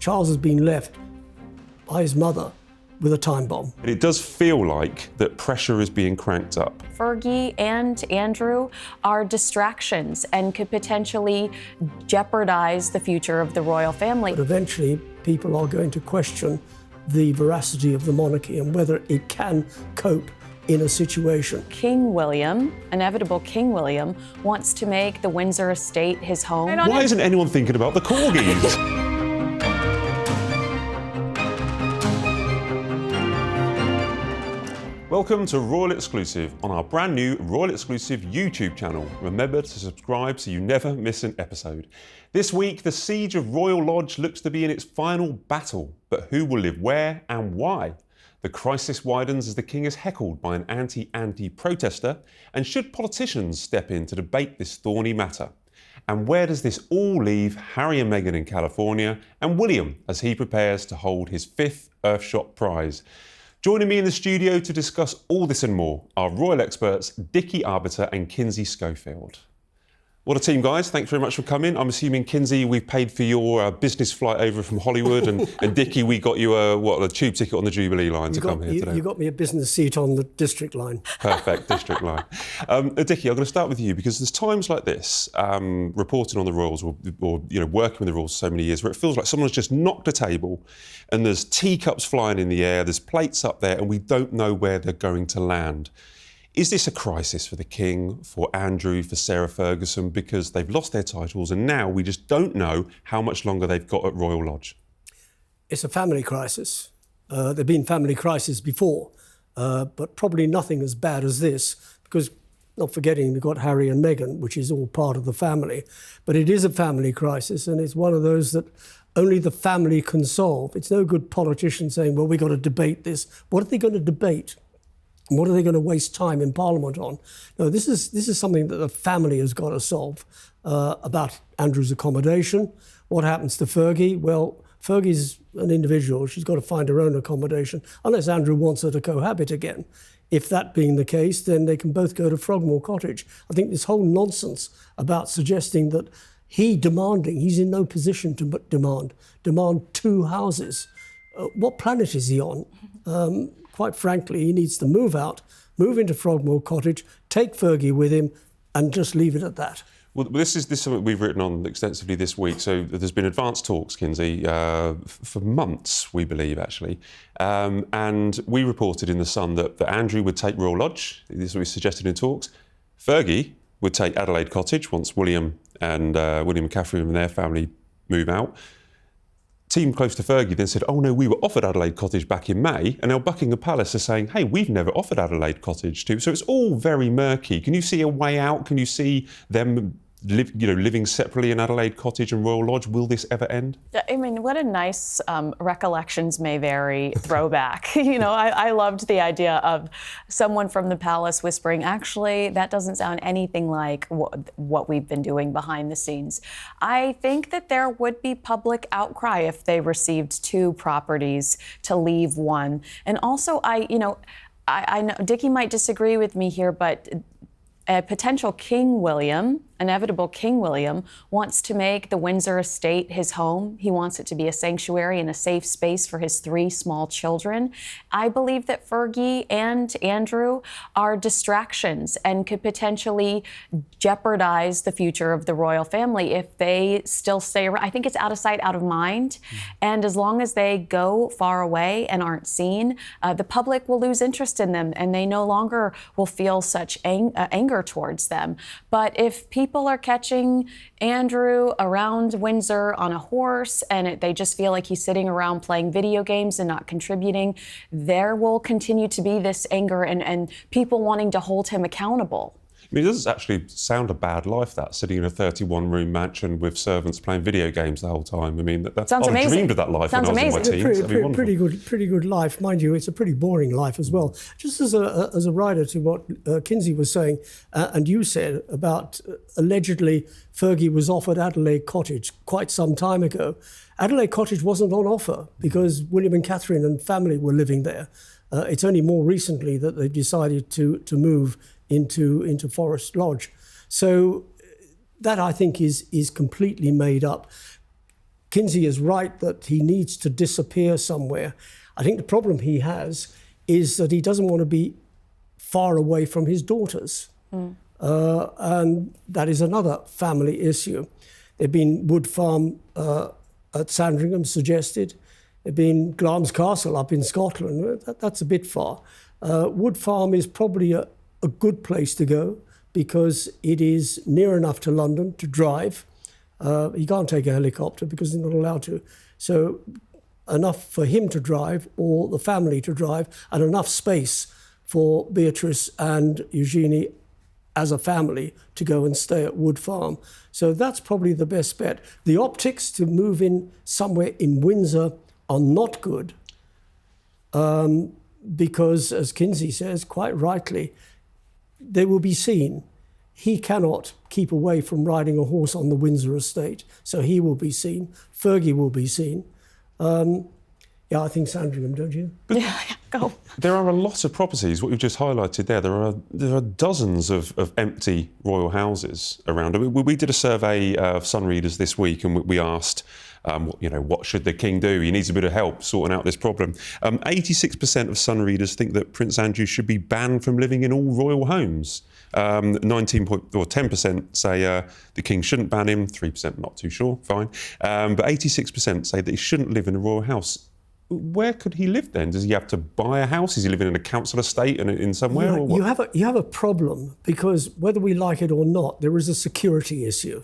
Charles has been left by his mother with a time bomb. It does feel like that pressure is being cranked up. Fergie and Andrew are distractions and could potentially jeopardize the future of the royal family. But eventually, people are going to question the veracity of the monarchy and whether it can cope in a situation. King William, inevitable King William, wants to make the Windsor estate his home. Why isn't anyone thinking about the corgis? Welcome to Royal Exclusive on our brand new Royal Exclusive YouTube channel. Remember to subscribe so you never miss an episode. This week, the siege of Royal Lodge looks to be in its final battle, but who will live where and why? The crisis widens as the king is heckled by an anti-Andy protester, and should politicians step in to debate this thorny matter? And where does this all leave Harry and Meghan in California and William as he prepares to hold his 5th Earthshot Prize? Joining me in the studio to discuss all this and more are royal experts Dickie, Arbiter and Kinsey, Schofield. What a team, guys. Thanks very much for coming. I'm assuming, Kinsey, we've paid for your business flight over from Hollywood, and Dickie, we got you a tube ticket on the Jubilee line to come here today. You got me a business seat on the district line. Perfect, district line. Dickie, I'm going to start with you, because there's times like this, reporting on the royals or working with the royals for so many years, where it feels like someone's just knocked a table and there's teacups flying in the air, there's plates up there, and we don't know where they're going to land. Is this a crisis for the King, for Andrew, for Sarah Ferguson, because they've lost their titles and now we just don't know how much longer they've got at Royal Lodge? It's a family crisis. There have been family crises before, but probably nothing as bad as this, because not forgetting we've got Harry and Meghan, which is all part of the family. But it is a family crisis, and it's one of those that only the family can solve. It's no good politicians saying, well, we've got to debate this. What are they going to debate? What are they going to waste time in Parliament on? No, this is something that the family has got to solve, about Andrew's accommodation. What happens to Fergie? Well, Fergie's an individual. She's got to find her own accommodation, unless Andrew wants her to cohabit again. If that being the case, then they can both go to Frogmore Cottage. I think this whole nonsense about suggesting that he's in no position to demand 2 houses. What planet is he on? Quite frankly, he needs to move out, move into Frogmore Cottage, take Fergie with him, and just leave it at that. Well, this is something we've written on extensively this week. So there's been advanced talks, Kinsey, for months, we believe, actually. And we reported in The Sun that Andrew would take Royal Lodge. This was suggested in talks. Fergie would take Adelaide Cottage once William and Catherine and their family move out. Team close to Fergie then said, oh no, we were offered Adelaide Cottage back in May, and now Buckingham Palace are saying, hey, we've never offered Adelaide Cottage too. So it's all very murky. Can you see a way out? Can you see them living separately in Adelaide Cottage and Royal Lodge? Will this ever end? I mean, what a nice recollections may vary throwback. I loved the idea of someone from the palace whispering, actually, that doesn't sound anything like what we've been doing behind the scenes. I think that there would be public outcry if they received 2 properties to leave 1. And also, I know Dickie might disagree with me here, but a potential King William, inevitable King William, wants to make the Windsor estate his home. He wants it to be a sanctuary and a safe space for his 3 small children. I believe that Fergie and Andrew are distractions and could potentially jeopardize the future of the royal family if they still stay around. I think it's out of sight, out of mind. And as long as they go far away and aren't seen, the public will lose interest in them, and they no longer will feel such anger towards them. But if people are catching Andrew around Windsor on a horse and they just feel like he's sitting around playing video games and not contributing, there will continue to be this anger and people wanting to hold him accountable. I mean, it doesn't actually sound a bad life, that, sitting in a 31-room mansion with servants playing video games the whole time. I mean, I dreamed of that life when I was in my teens. Pretty good life. Mind you, it's a pretty boring life as well. Just as a rider to what Kinsey was saying, and you said about allegedly Fergie was offered Adelaide Cottage quite some time ago. Adelaide Cottage wasn't on offer because William and Catherine and family were living there. It's only more recently that they decided to move into Forest Lodge. So that, I think, is completely made up. Kinsey is right that he needs to disappear somewhere. I think the problem he has is that he doesn't want to be far away from his daughters. And that is another family issue. There have been Wood Farm at Sandringham suggested. There have been Glamis Castle up in Scotland. That's a bit far. Wood Farm is probably a good place to go because it is near enough to London to drive. He can't take a helicopter because he's not allowed to. So enough for him to drive or the family to drive, and enough space for Beatrice and Eugenie as a family to go and stay at Wood Farm. So that's probably the best bet. The optics to move in somewhere in Windsor are not good because, as Kinsey says, quite rightly, they will be seen. He cannot keep away from riding a horse on the Windsor estate, so he will be seen. Fergie will be seen. Yeah, I think Sandringham, don't you? Yeah, go. There are a lot of properties, what you've just highlighted there. There are dozens of empty royal houses around. We did a survey of Sun readers this week, and we asked, what should the king do? He needs a bit of help sorting out this problem. 86% of Sun readers think that Prince Andrew should be banned from living in all royal homes. 10% say the king shouldn't ban him. 3% not too sure. Fine, but 86% say that he shouldn't live in a royal house. Where could he live then? Does he have to buy a house? Is he living in a council estate and in somewhere? Or what? You have a problem because whether we like it or not, there is a security issue.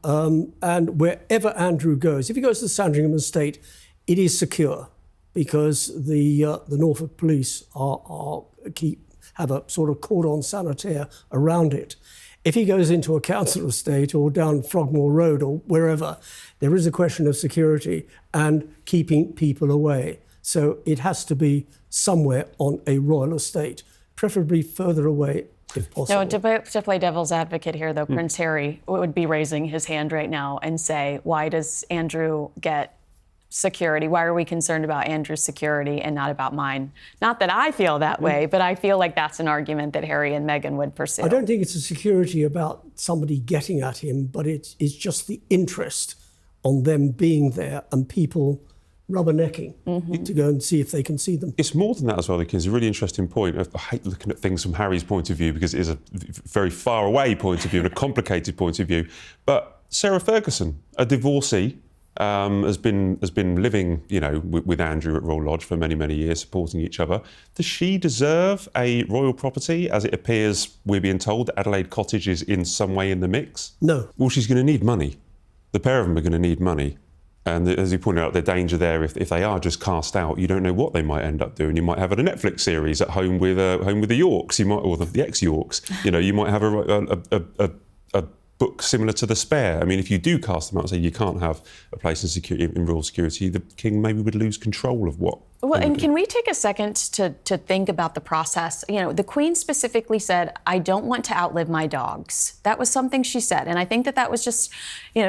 And wherever Andrew goes, if he goes to the Sandringham estate, it is secure because the Norfolk police have a sort of cordon sanitaire around it. If he goes into a council estate or down Frogmore Road or wherever, there is a question of security and keeping people away. So it has to be somewhere on a royal estate, preferably further away if possible. No, to play devil's advocate here, though, Prince Harry would be raising his hand right now and say, why does Andrew get security? Why are we concerned about Andrew's security and not about mine? Not that I feel that way, but I feel like that's an argument that Harry and Meghan would pursue. I don't think it's a security about somebody getting at him, but it's just the interest on them being there and people rubbernecking to go and see if they can see them. It's more than that as well, because it's a really interesting point. I hate looking at things from Harry's point of view because it is a very far away point of view and a complicated point of view. But Sarah Ferguson, a divorcee, has been living, with Andrew at Royal Lodge for many, many years, supporting each other. Does she deserve a royal property? As it appears, we're being told that Adelaide Cottage is in some way in the mix. No. Well, she's going to need money. The pair of them are going to need money. And as you pointed out, the danger there, if they are just cast out, you don't know what they might end up doing. You might have a Netflix series at home with the Yorks, or the ex-Yorks. You might have a book similar to The Spare. I mean, if you do cast them out and say you can't have a place in royal security, the king maybe would lose control of what. Well, and can we take a second to think about the process? The Queen specifically said, I don't want to outlive my dogs. That was something she said. And I think that was just,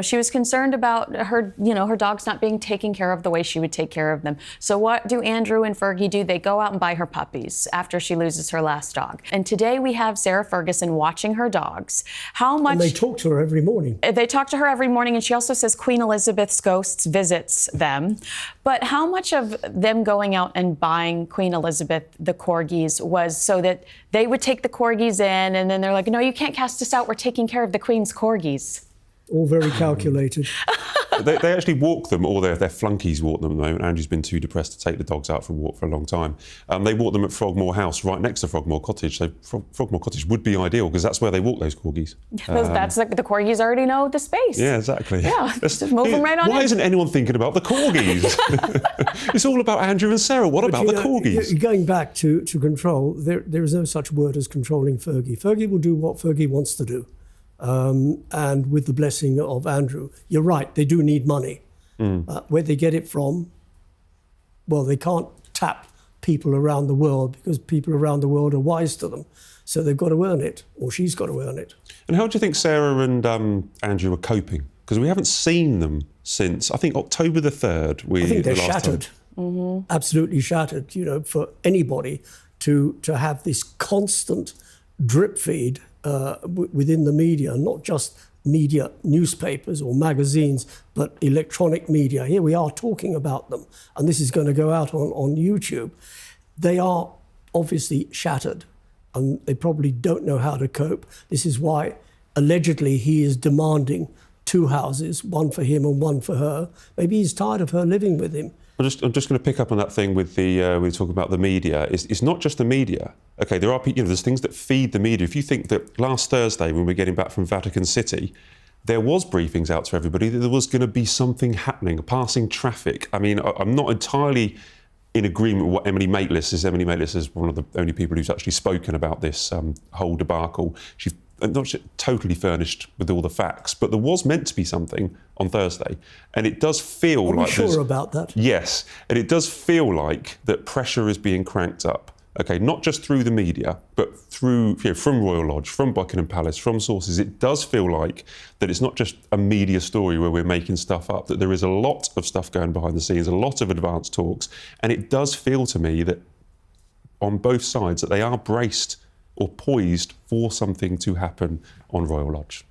she was concerned about her, her dogs not being taken care of the way she would take care of them. So what do Andrew and Fergie do? They go out and buy her puppies after she loses her last dog. And today we have Sarah Ferguson watching her dogs. How much... And they talk to her every morning. They talk to her every morning, and she also says Queen Elizabeth's ghosts visits them. But how much of them going out and buying Queen Elizabeth the corgis was so that they would take the corgis in, and then they're like, no, you can't cast us out. We're taking care of the Queen's corgis. All very calculated. They actually walk them, or their flunkies walk them at the moment. Andrew's been too depressed to take the dogs out for a walk for a long time. They walk them at Frogmore House, right next to Frogmore Cottage. So Frogmore Cottage would be ideal because that's where they walk those corgis. That's like the corgis already know the space. Yeah, exactly. Yeah, just move them right on in. Why isn't anyone thinking about the corgis? It's all about Andrew and Sarah. What about the corgis? Going back to control, there is no such word as controlling Fergie. Fergie will do what Fergie wants to do. And with the blessing of Andrew, you're right, they do need money. Where they get it from, well, they can't tap people around the world because people around the world are wise to them. So they've got to earn it, or she's got to earn it. And how do you think Sarah and Andrew are coping? Because we haven't seen them since, I think, October the 3rd. I think they're shattered, absolutely shattered, for anybody to have this constant drip feed within the media, not just media, newspapers or magazines, but electronic media. Here we are talking about them, and this is going to go out on YouTube. They are obviously shattered, and they probably don't know how to cope. This is why, allegedly, he is demanding 2 houses, one for him and one for her. Maybe he's tired of her living with him. I'm just going to pick up on that thing with the we talk about the media. It's not just the media. Okay, there are there's things that feed the media. If you think that last Thursday when we were getting back from Vatican City, there was briefings out to everybody that there was going to be something happening, passing traffic. I mean, I'm not entirely in agreement with what Emily Maitlis is. Emily Maitlis is one of the only people who's actually spoken about this whole debacle. She's not totally furnished with all the facts, but there was meant to be something on Thursday, and it does feel like sure about that. Yes, and it does feel like that pressure is being cranked up. Okay, not just through the media, but through from Royal Lodge, from Buckingham Palace, from sources. It does feel like that it's not just a media story where we're making stuff up, that there is a lot of stuff going behind the scenes, a lot of advanced talks, and it does feel to me that on both sides that they are braced or poised for something to happen on Royal Lodge.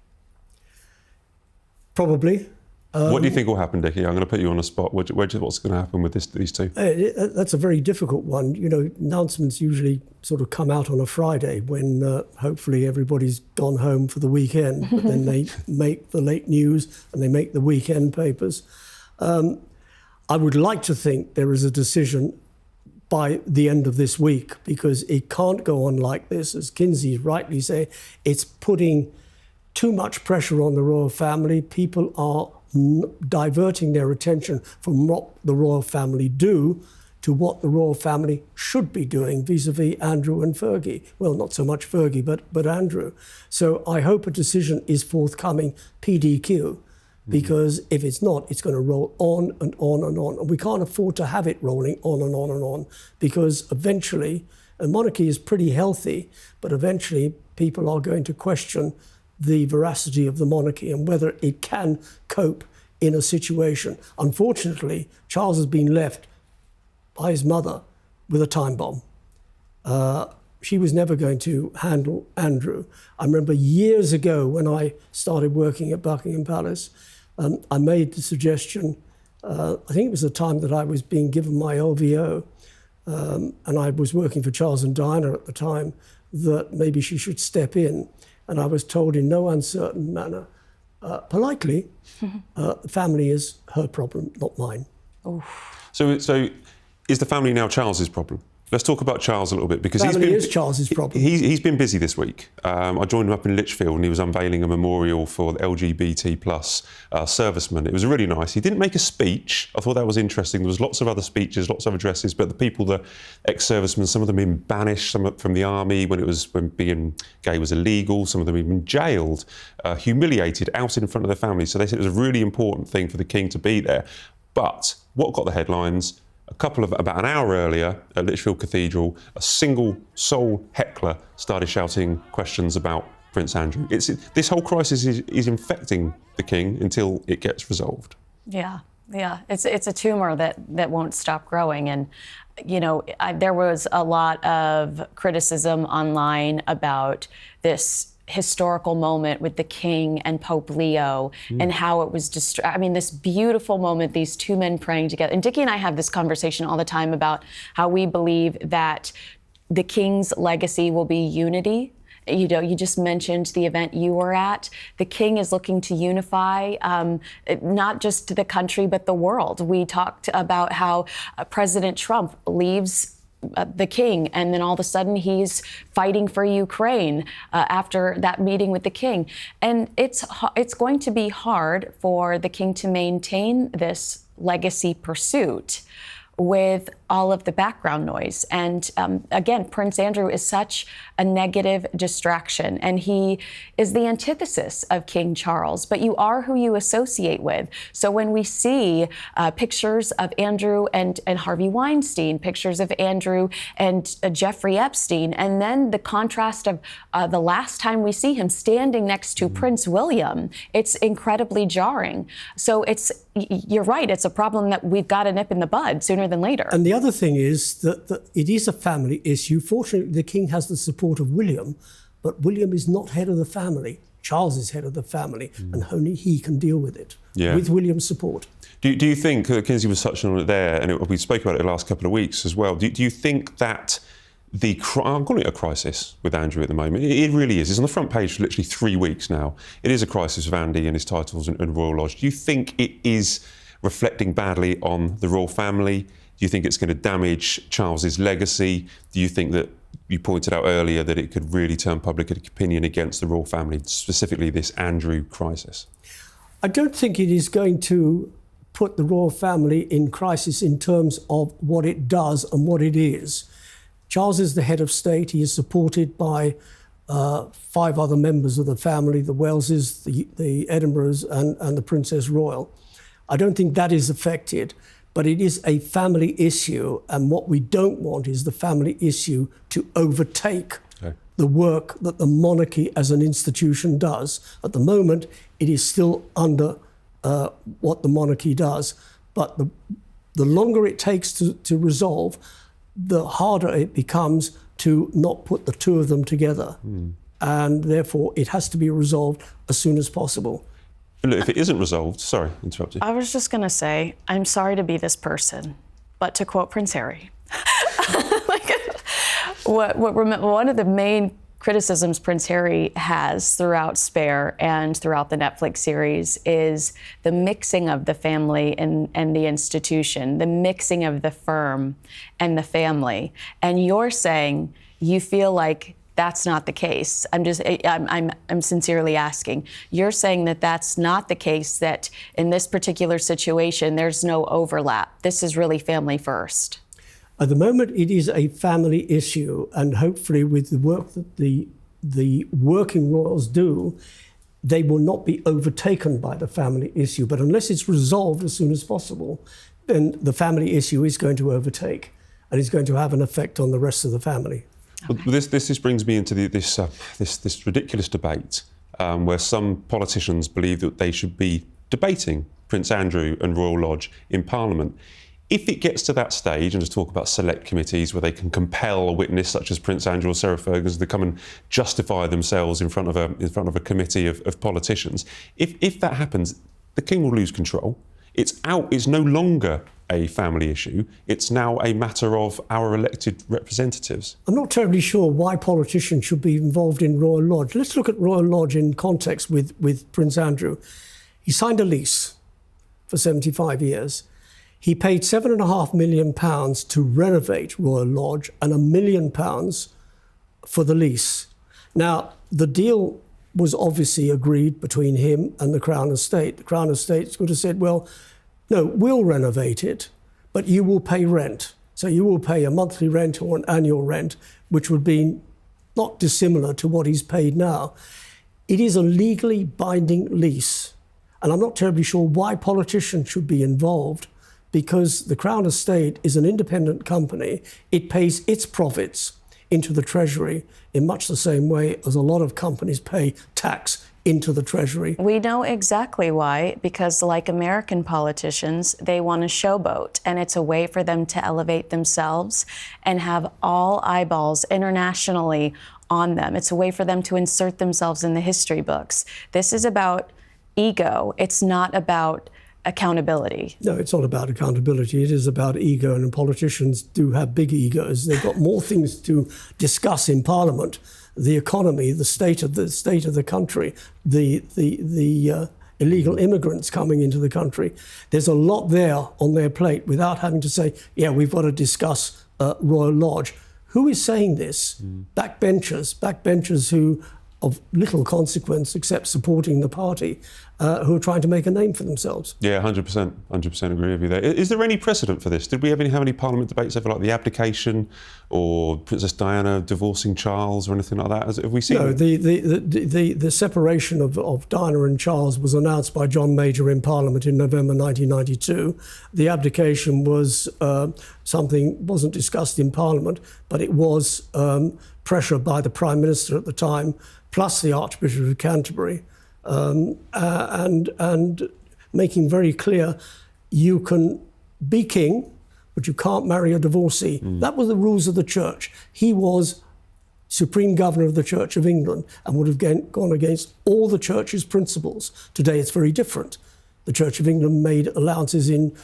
Probably. What do you think will happen, Dickie? I'm going to put you on the spot. What's going to happen with these two? That's a very difficult one. You know, announcements usually sort of come out on a Friday when hopefully everybody's gone home for the weekend, but then they make the late news and they make the weekend papers. I would like to think there is a decision by the end of this week, because it can't go on like this. As Kinsey rightly say, it's putting too much pressure on the royal family. People are diverting their attention from what the royal family do to what the royal family should be doing vis-a-vis Andrew and Fergie. Well, not so much Fergie, but Andrew. So I hope a decision is forthcoming, PDQ, because if it's not, it's going to roll on and on and on. And we can't afford to have it rolling on and on and on, because eventually, a monarchy is pretty healthy, but eventually people are going to question the veracity of the monarchy and whether it can cope in a situation. Unfortunately, Charles has been left by his mother with a time bomb. She was never going to handle Andrew. I remember years ago when I started working at Buckingham Palace, I made the suggestion, I think it was the time that I was being given my LVO, and I was working for Charles and Diana at the time, that maybe she should step in. And I was told in no uncertain manner, politely, the family is her problem, not mine. Oof. So is the family now Charles's problem? Let's talk about Charles a little bit, because Family is Charles's problem. He's been busy this week. I joined him up in Lichfield and he was unveiling a memorial for the LGBT plus servicemen. It was really nice. He didn't make a speech. I thought that was interesting. There was lots of other speeches, lots of addresses, but the people, the ex-servicemen, some of them been banished, some from the army when being gay was illegal, some of them even jailed, humiliated out in front of their families. So they said it was a really important thing for the King to be there. But what got the headlines? About an hour earlier at Lichfield Cathedral, a single sole heckler started shouting questions about Prince Andrew. This whole crisis is infecting the King until it gets resolved. Yeah. It's a tumor that won't stop growing. And, you know, there was a lot of criticism online about this historical moment with the King and Pope Leo and how it was this beautiful moment, these two men praying together. And Dickie and I have this conversation all the time about how we believe that the King's legacy will be unity. You know, you just mentioned the event you were at. The King is looking to unify not just the country, but the world. We talked about how President Trump leaves the King, and then all of a sudden he's fighting for Ukraine after that meeting with the King. And it's going to be hard for the King to maintain this legacy pursuit with all of the background noise. And again, Prince Andrew is such a negative distraction, and he is the antithesis of King Charles, but you are who you associate with. So when we see pictures of Andrew and Harvey Weinstein, pictures of Andrew and Jeffrey Epstein, and then the contrast of the last time we see him standing next to Prince William, it's incredibly jarring. So you're right, it's a problem that we've got to nip in the bud sooner than later. And the other thing is that it is a family issue. Fortunately, the King has the support of William, but William is not head of the family. Charles is head of the family, and only he can deal with it, Yeah. with William's support. Do you think, Kinsey was touching on it there, and we spoke about it the last couple of weeks as well, do you think that I'm calling it a crisis with Andrew at the moment. It really is. It's on the front page for literally 3 weeks now. It is a crisis with Andy and his titles and Royal Lodge. Do you think it is reflecting badly on the royal family? Do you think it's going to damage Charles's legacy? Do you think that, you pointed out earlier, that it could really turn public opinion against the royal family, specifically this Andrew crisis? I don't think it is going to put the royal family in crisis in terms of what it does and what it is. Charles is the head of state. He is supported by 5 other members of the family, the Waleses, the Edinburghs, and the Princess Royal. I don't think that is affected, but it is a family issue, and what we don't want is the family issue to overtake the work that the monarchy as an institution does. At the moment, it is still under what the monarchy does, but the longer it takes to resolve, the harder it becomes to not put the two of them together. And therefore, it has to be resolved as soon as possible. Look, if it isn't resolved, sorry, interrupted. I was just going to say, I'm sorry to be this person, but to quote Prince Harry, one of the main criticisms Prince Harry has throughout Spare and throughout the Netflix series is the mixing of the family and the institution, the mixing of the firm and the family. And you're saying you feel like that's not the case. I'm sincerely asking. You're saying that that's not the case, that in this particular situation, there's no overlap. This is really family first. At the moment, it is a family issue, and hopefully with the work that the working royals do, they will not be overtaken by the family issue. But unless it's resolved as soon as possible, then the family issue is going to overtake, and it's going to have an effect on the rest of the family. Okay. Well, this brings me into this ridiculous debate where some politicians believe that they should be debating Prince Andrew and Royal Lodge in Parliament. If it gets to that stage, and just talk about select committees where they can compel a witness such as Prince Andrew or Sarah Ferguson to come and justify themselves in front of a committee of politicians, if that happens, the King will lose control. It's no longer a family issue. It's now a matter of our elected representatives. I'm not terribly sure why politicians should be involved in Royal Lodge. Let's look at Royal Lodge in context with Prince Andrew. He signed a lease for 75 years. He paid £7.5 million to renovate Royal Lodge and £1 million for the lease. Now, the deal was obviously agreed between him and the Crown Estate. The Crown Estate would have said, well, no, we'll renovate it, but you will pay rent. So you will pay a monthly rent or an annual rent, which would be not dissimilar to what he's paid now. It is a legally binding lease. And I'm not terribly sure why politicians should be involved, because the Crown Estate is an independent company. It pays its profits into the Treasury in much the same way as a lot of companies pay tax into the Treasury. We know exactly why, because like American politicians, they want to showboat, and it's a way for them to elevate themselves and have all eyeballs internationally on them. It's a way for them to insert themselves in the history books. This is about ego. It's not about accountability. No, it's not about accountability. It is about ego, and politicians do have big egos. They've got more things to discuss in Parliament: the economy, the state of the country, the illegal immigrants coming into the country. There's a lot there on their plate without having to say, yeah, we've got to discuss Royal Lodge. Who is saying this? Backbenchers who of little consequence except supporting the party, who are trying to make a name for themselves. Yeah, 100% agree with you there. Is there any precedent for this? Did we ever have any Parliament debates ever, like the abdication or Princess Diana divorcing Charles or anything like that? Have we seen? No, the separation of Diana and Charles was announced by John Major in Parliament in November 1992. The abdication was wasn't discussed in Parliament, but it was pressure by the Prime Minister at the time, plus the Archbishop of Canterbury, and making very clear you can be king, but you can't marry a divorcee. That was the rules of the church. He was Supreme Governor of the Church of England and would have gone against all the Church's principles. Today it's very different. The Church of England made allowances in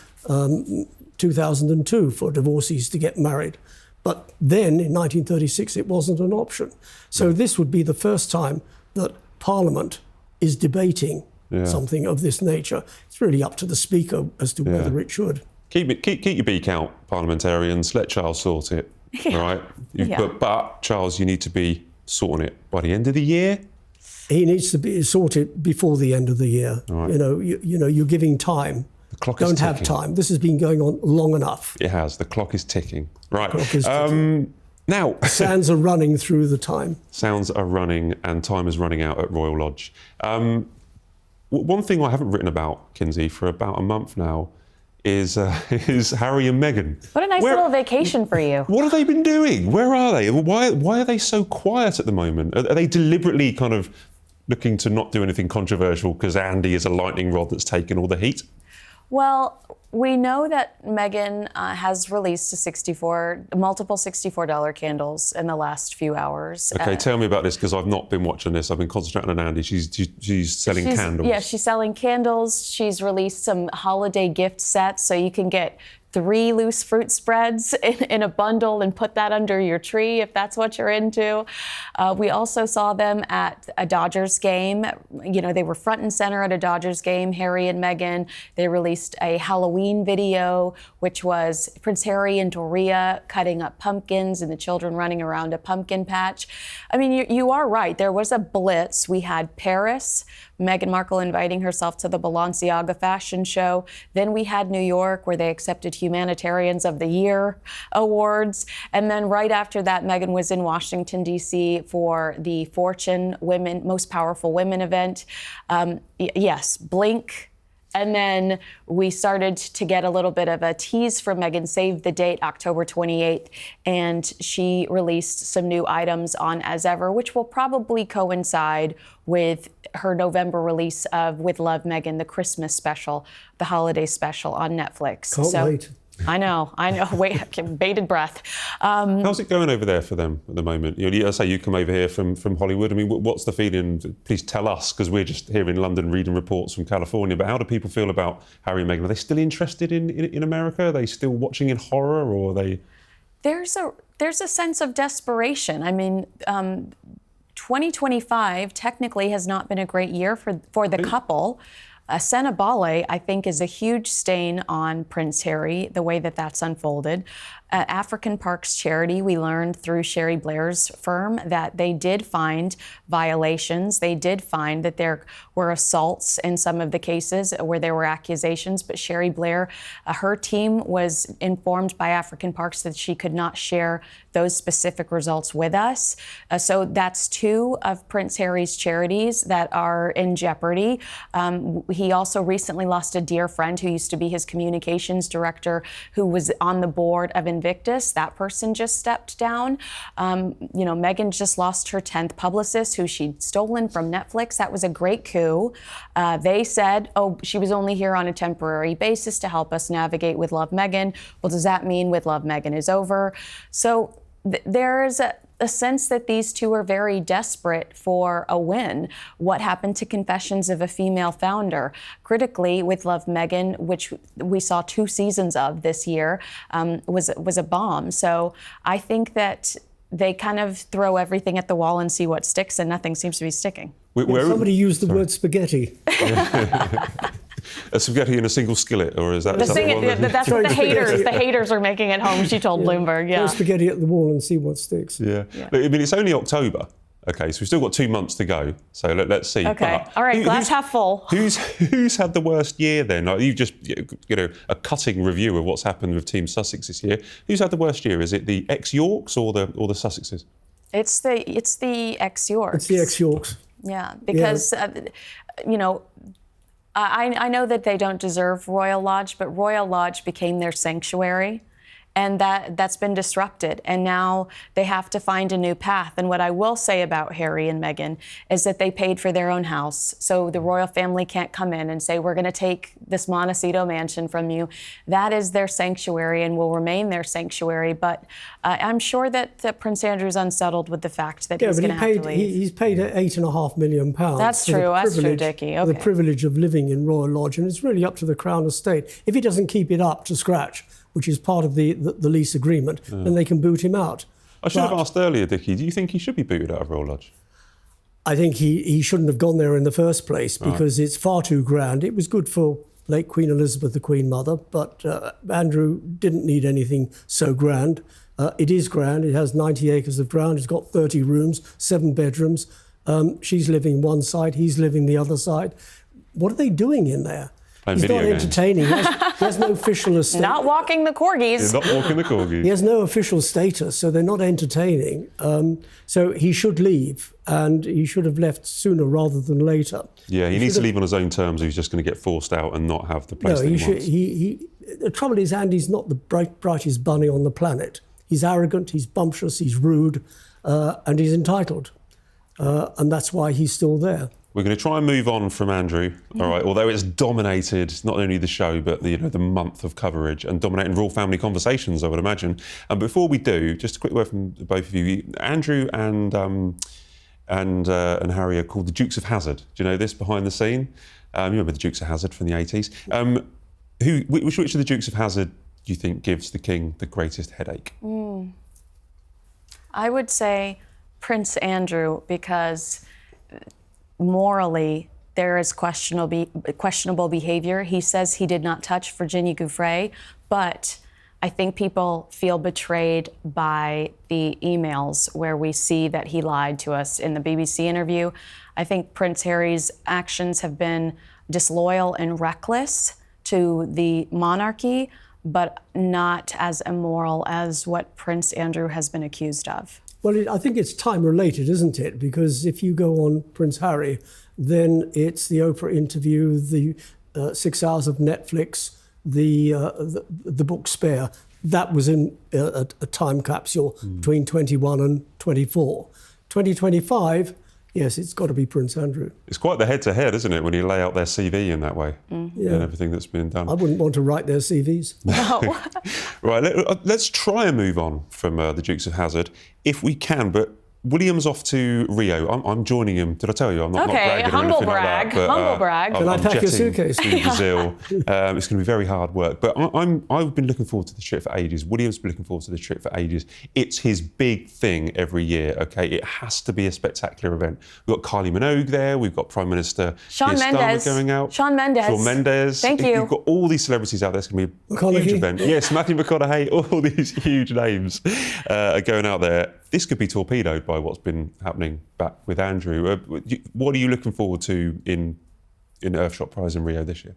2002 for divorcees to get married. But then, in 1936, it wasn't an option. So this would be the first time that Parliament is debating something of this nature. It's really up to the Speaker as to whether it should. Keep your beak out, parliamentarians. Let Charles sort it. All right. But Charles, you need to be sorting it by the end of the year. He needs to be sorted before the end of the year. Right. You know, you're giving time. The clock is Don't ticking. have time. This has been going on long enough. It has. The clock is ticking. Right. Clock is ticking. Now, Sands are running through the time. sounds are running and time is running out at Royal Lodge. One thing I haven't written about, Kinsey, for about a month now is Harry and Meghan. What a nice little vacation for you. What have they been doing? Where are they? Why are they so quiet at the moment? Are they deliberately kind of looking to not do anything controversial because Andy is a lightning rod that's taken all the heat? Well, we know that Meghan has released multiple $64 candles in the last few hours. Okay, tell me about this because I've not been watching this. I've been concentrating on Andy. She's selling candles. Yeah, she's selling candles. She's released some holiday gift sets, so you can get 3 loose fruit spreads in a bundle and put that under your tree if that's what you're into. We also saw them at a Dodgers game. You know, they were front and center at a Dodgers game, Harry and Meghan. They released a Halloween video, which was Prince Harry and Doria cutting up pumpkins and the children running around a pumpkin patch. I mean, you are right. There was a blitz. We had Paris, Meghan Markle inviting herself to the Balenciaga fashion show. Then we had New York, where they accepted Humanitarians of the Year awards. And then right after that, Meghan was in Washington, D.C. for the Fortune Most Powerful Women event. Yes, blink. And then we started to get a little bit of a tease from Meghan, save the date, October 28th. And she released some new items on As Ever, which will probably coincide with her November release of With Love, Meghan, the Christmas special, the holiday special on Netflix. Can't wait. I know. Wait, bated breath. How's it going over there for them at the moment? You know, I say you come over here from Hollywood. I mean, what's the feeling? Please tell us, because we're just here in London reading reports from California. But how do people feel about Harry and Meghan? Are they still interested in America? Are they still watching in horror, or are they? There's a sense of desperation. I mean, 2025 technically has not been a great year for the couple. Senabale, I think, is a huge stain on Prince Harry, the way that's unfolded. African Parks Charity, we learned through Sherry Blair's firm that they did find violations. They did find that there were assaults in some of the cases where there were accusations, but Sherry Blair, her team was informed by African Parks that she could not share those specific results with us. So that's 2 of Prince Harry's charities that are in jeopardy. He also recently lost a dear friend who used to be his communications director, who was on the board of Invictus. That person just stepped down. Meghan just lost her 10th publicist, who she'd stolen from Netflix. That was a great coup. They said, she was only here on a temporary basis to help us navigate With Love, Meghan. Well, does that mean With Love, Meghan is over? So there is a sense that these 2 are very desperate for a win. What happened to Confessions of a Female Founder? Critically, With Love, Meghan, which we saw 2 seasons of this year, was a bomb. So I think that they kind of throw everything at the wall and see what sticks, and nothing seems to be sticking. Somebody used the word spaghetti. A spaghetti in a single skillet, or is that? That's what the haters are making at home. She told Bloomberg. Yeah. Throw spaghetti at the wall and see what sticks. Yeah. Look, I mean, it's only October. Okay, so we've still got 2 months to go. So let's see. Okay. All right. Glass half full. Who's had the worst year then? Like, you've just a cutting review of what's happened with Team Sussex this year. Who's had the worst year? Is it the ex-Yorks or the Sussexes? It's the ex-Yorks. It's the ex-Yorks. Yeah, because I know that they don't deserve Royal Lodge, but Royal Lodge became their sanctuary. and that's been disrupted. And now they have to find a new path. And what I will say about Harry and Meghan is that they paid for their own house. So the royal family can't come in and say, we're going to take this Montecito mansion from you. That is their sanctuary and will remain their sanctuary. But I'm sure that Prince Andrew's unsettled with the fact that he's going to have to leave. He's paid £8.5 million. That's true. That's true, Dickie. Okay. The privilege of living in Royal Lodge, and it's really up to the Crown Estate. If he doesn't keep it up to scratch, which is part of the lease agreement, then they can boot him out. I should have asked earlier, Dickie, do you think he should be booted out of Royal Lodge? I think he shouldn't have gone there in the first place because it's far too grand. It was good for late Queen Elizabeth, the Queen Mother, but Andrew didn't need anything so grand. It is grand. It has 90 acres of ground. It's got 30 rooms, 7 bedrooms. She's living one side, he's living the other side. What are they doing in there? He's not entertaining. He has no official status. Not walking the corgis. He's not walking the corgis. He has no official status, so they're not entertaining. So he should leave, and he should have left sooner rather than later. Yeah, he needs to leave on his own terms. He's just going to get forced out and not have the place that he wants. The trouble is, Andy's not the brightest bunny on the planet. He's arrogant, he's bumptious, he's rude, and he's entitled. And that's why he's still there. We're going to try and move on from Andrew, all right, although it's dominated not only the show, but the month of coverage and dominating royal family conversations, I would imagine. And before we do, just a quick word from both of you. Andrew and Harry are called the Dukes of Hazzard. Do you know this behind the scene? You remember the Dukes of Hazzard from the 80s? Which of the Dukes of Hazzard do you think gives the king the greatest headache? I would say Prince Andrew, because morally, there is questionable behavior. He says he did not touch Virginia Giuffre, but I think people feel betrayed by the emails where we see that he lied to us in the BBC interview. I think Prince Harry's actions have been disloyal and reckless to the monarchy, but not as immoral as what Prince Andrew has been accused of. Well, I think it's time-related, isn't it? Because if you go on Prince Harry, then it's the Oprah interview, the 6 hours of Netflix, the book Spare. That was in a time capsule between 21 and 24. 2025, yes, it's got to be Prince Andrew. It's quite the head-to-head, isn't it, when you lay out their CV in that way and everything that's been done. I wouldn't want to write their CVs. No. Right, let's try and move on from the Dukes of Hazzard, if we can, but William's off to Rio. I'm joining him. Did I tell you? I'm not bragging or anything like that. But, humble brag. Can I pack your suitcase? To Brazil. It's going to be very hard work. But I've been looking forward to this trip for ages. William's been looking forward to this trip for ages. It's his big thing every year, OK? It has to be a spectacular event. We've got Kylie Minogue there. We've got Prime Minister Shawn Mendes going out. Shawn Mendes. Thank you. You've got all these celebrities out there. It's going to be a huge event. Yes, Matthew McConaughey, all these huge names are going out there. This could be torpedoed by what's been happening back with Andrew. What are you looking forward to in Earthshot Prize in Rio this year?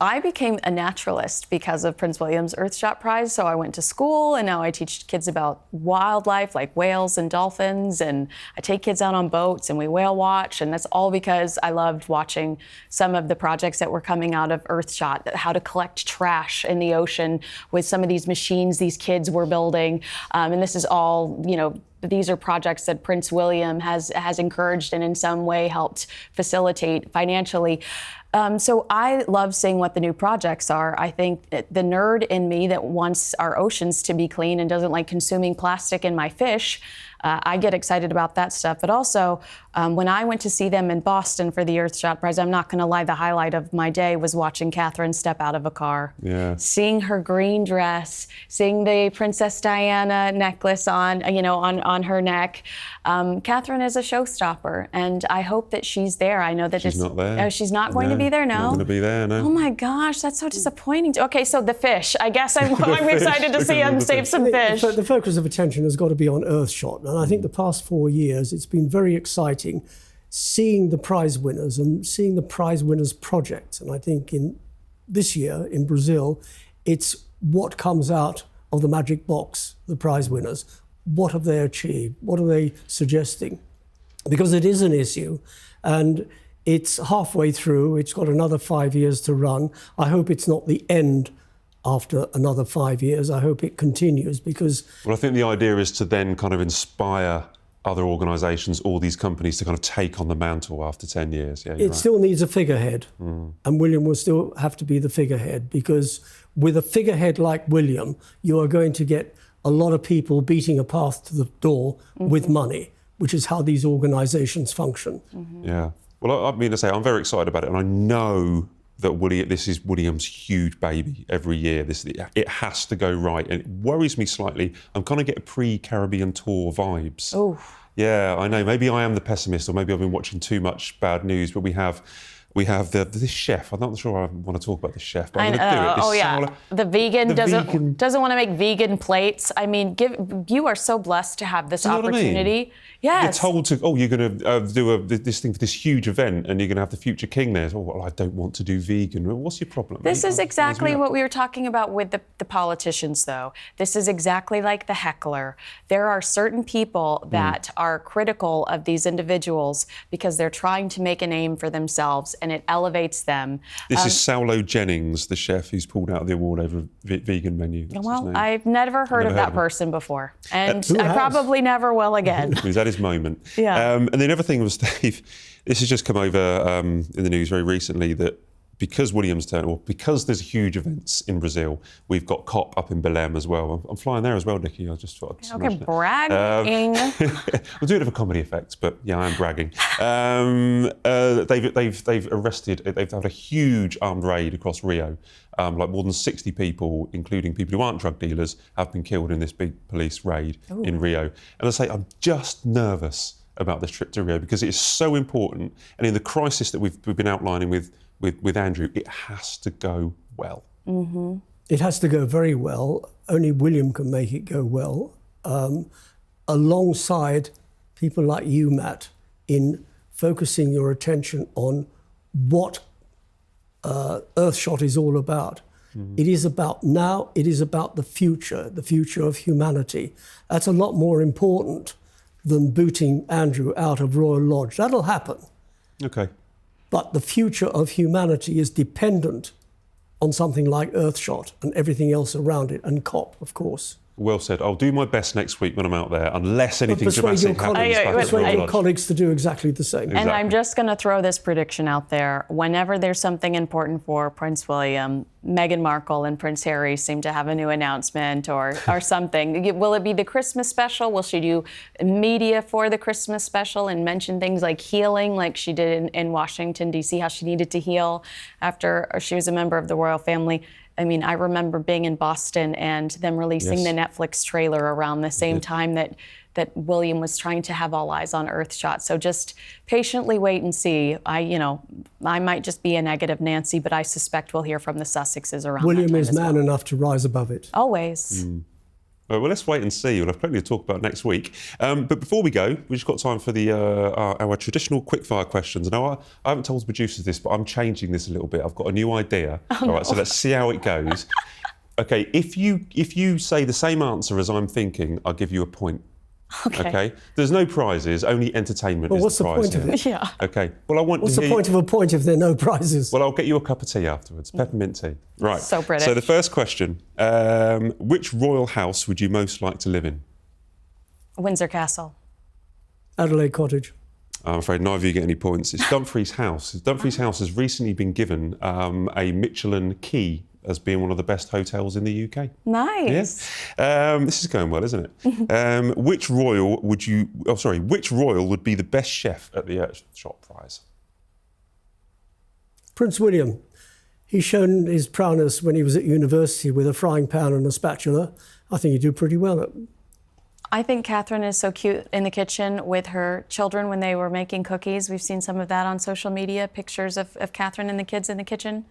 I became a naturalist because of Prince William's Earthshot Prize. So I went to school and now I teach kids about wildlife like whales and dolphins, and I take kids out on boats and we whale watch, and that's all because I loved watching some of the projects that were coming out of Earthshot, how to collect trash in the ocean with some of these machines these kids were building. And this is all, these are projects that Prince William has encouraged and in some way helped facilitate financially. So I love seeing what the new projects are. I think the nerd in me that wants our oceans to be clean and doesn't like consuming plastic in my fish, I get excited about that stuff. But also, when I went to see them in Boston for the Earthshot Prize, I'm not going to lie, the highlight of my day was watching Catherine step out of a car. Yeah. Seeing her green dress, seeing the Princess Diana necklace on her neck. Catherine is a showstopper, and I hope that she's there. I know that she's not there. Oh, she's not going to be there, no? Not going to be there, no. Oh my gosh, that's so disappointing. Okay, so the fish. I guess I'm excited to see him save some fish. The focus of attention has got to be on Earthshot. And I think the past 4 years, it's been very exciting seeing the prize winners and seeing the prize winners' projects. And I think in this year in Brazil, it's what comes out of the magic box, the prize winners. What have they achieved? What are they suggesting? Because it is an issue and it's halfway through. It's got another 5 years to run. I hope it's not the end after another 5 years. I hope it continues because... Well, I think the idea is to then kind of inspire other organisations, all these companies to kind of take on the mantle after 10 years. Yeah, it still needs a figurehead, and William will still have to be the figurehead, because with a figurehead like William, you are going to get a lot of people beating a path to the door with money, which is how these organisations function. Yeah. Well, I mean to say, I'm very excited about it, and I know that this is William's huge baby every year. It has to go right, and it worries me slightly. I'm kind of getting pre-Caribbean tour vibes. Oh. Yeah, I know. Maybe I am the pessimist, or maybe I've been watching too much bad news. But we have this chef. I'm not sure I want to talk about this chef, but I'm going to do it. Oh yeah, the vegan doesn't want to make vegan plates. I mean, you are so blessed to have this opportunity. What I mean? Yes. You're told you're going to do this thing for this huge event, and you're going to have the future king there. Oh, well, I don't want to do vegan. Well, what's your problem? This is exactly what we were talking about with the politicians, though. This is exactly like the heckler. There are certain people that are critical of these individuals because they're trying to make a name for themselves, and it elevates them. This is Saulo Jennings, the chef who's pulled out the award over a vegan menu. Well, I've never heard of that person before, and I probably never will again. He's had his moment. Yeah. And the other thing was, Dave, this has just come over in the news very recently, that because because there's huge events in Brazil, we've got COP up in Belém as well. I'm flying there as well, Dickie. I just thought I'd Okay, bragging. We'll do it for comedy effects, but yeah, I am bragging. They've arrested. They've had a huge armed raid across Rio. Like more than 60 people, including people who aren't drug dealers, have been killed in this big police raid in Rio. And I say, I'm just nervous about this trip to Rio because it is so important. And in the crisis that we've been outlining with Andrew, it has to go well. Mm-hmm. It has to go very well. Only William can make it go well. Alongside people like you, Matt, in focusing your attention on what Earthshot is all about. It is about now, it is about the future of humanity. That's a lot more important than booting Andrew out of Royal Lodge. That'll happen. Okay. But the future of humanity is dependent on something like Earthshot and everything else around it, and COP, of course. Well said. I'll do my best next week when I'm out there, unless anything dramatic happens. Persuade your colleagues to do exactly the same. Exactly. And I'm just going to throw this prediction out there. Whenever there's something important for Prince William, Meghan Markle and Prince Harry seem to have a new announcement or something. Will it be the Christmas special? Will she do media for the Christmas special and mention things like healing, like she did in Washington, D.C., how she needed to heal after she was a member of the royal family? I mean, I remember being in Boston and them releasing the Netflix trailer around the same time that William was trying to have all eyes on Earthshot. So just patiently wait and see. I might just be a negative Nancy, but I suspect we'll hear from the Sussexes around William that time is man enough to rise above it. Always. Well, let's wait and see. We'll have plenty to talk about next week. But before we go, we've just got time for our traditional quickfire questions. Now, I haven't told the producers this, but I'm changing this a little bit. I've got a new idea. All right, so let's see how it goes. Okay, if you say the same answer as I'm thinking, I'll give you a point. Okay. There's no prizes, only entertainment is the prize. What's the point of it? Yeah. Okay. Well, what's the point of a point if there are no prizes? Well, I'll get you a cup of tea afterwards, peppermint tea. Right. So British. So the first question, which royal house would you most like to live in? Windsor Castle. Adelaide Cottage. I'm afraid neither of you get any points. It's Dumfries House. Dumfries House has recently been given a Michelin key as being one of the best hotels in the UK. Nice. Yeah. This is going well, isn't it? Which royal would be the best chef at the Earthshot Prize? Prince William. He's shown his prowess when he was at university with a frying pan and a spatula. I think he'd do pretty well at it. I think Catherine is so cute in the kitchen with her children when they were making cookies. We've seen some of that on social media, pictures of Catherine and the kids in the kitchen.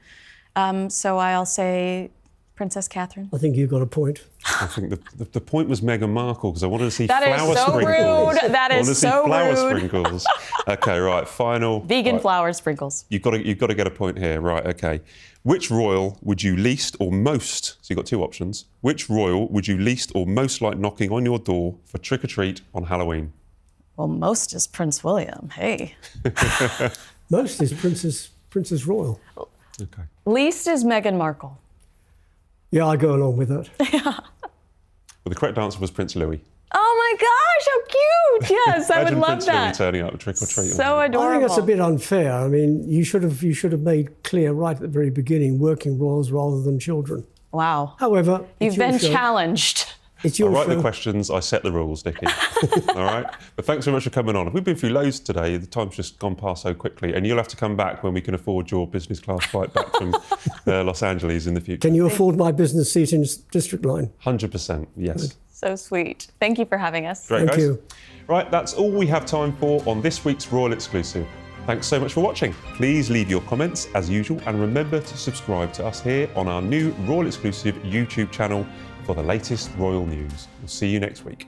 So I'll say Princess Catherine. I think you got a point. I think the point was Meghan Markle because I wanted to see flower sprinkles. That is so rude. Flower sprinkles. Okay, right. Final. Vegan flower sprinkles. You've got to get a point here. Right. Okay. Which royal would you least or most? So you've got two options. Which royal would you least or most like knocking on your door for trick or treat on Halloween? Well, most is Prince William. Hey. Most is Princess Royal. Okay. Least is Meghan Markle. Yeah, I go along with that. Well, the correct answer was Prince Louis. Oh my gosh, how cute! Yes, I would Imagine love Prince that. Louis turning up trick or treat. So I adorable. think that's a bit unfair. I mean, you should have made clear right at the very beginning, working royals rather than children. Wow. However, You've been challenged. It's I your write show. the questions, I set the rules, Dickie. All right? But thanks very much for coming on. We've been through loads today. The time's just gone past so quickly. And you'll have to come back when we can afford your business class flight back from Los Angeles in the future. Can you afford my business seat in District Line? 100%, yes. So sweet. Thank you for having us. Great, Thank guys. you. Right, that's all we have time for on this week's Royal Exclusive. Thanks so much for watching. Please leave your comments as usual and remember to subscribe to us here on our new Royal Exclusive YouTube channel for the latest royal news. We'll see you next week.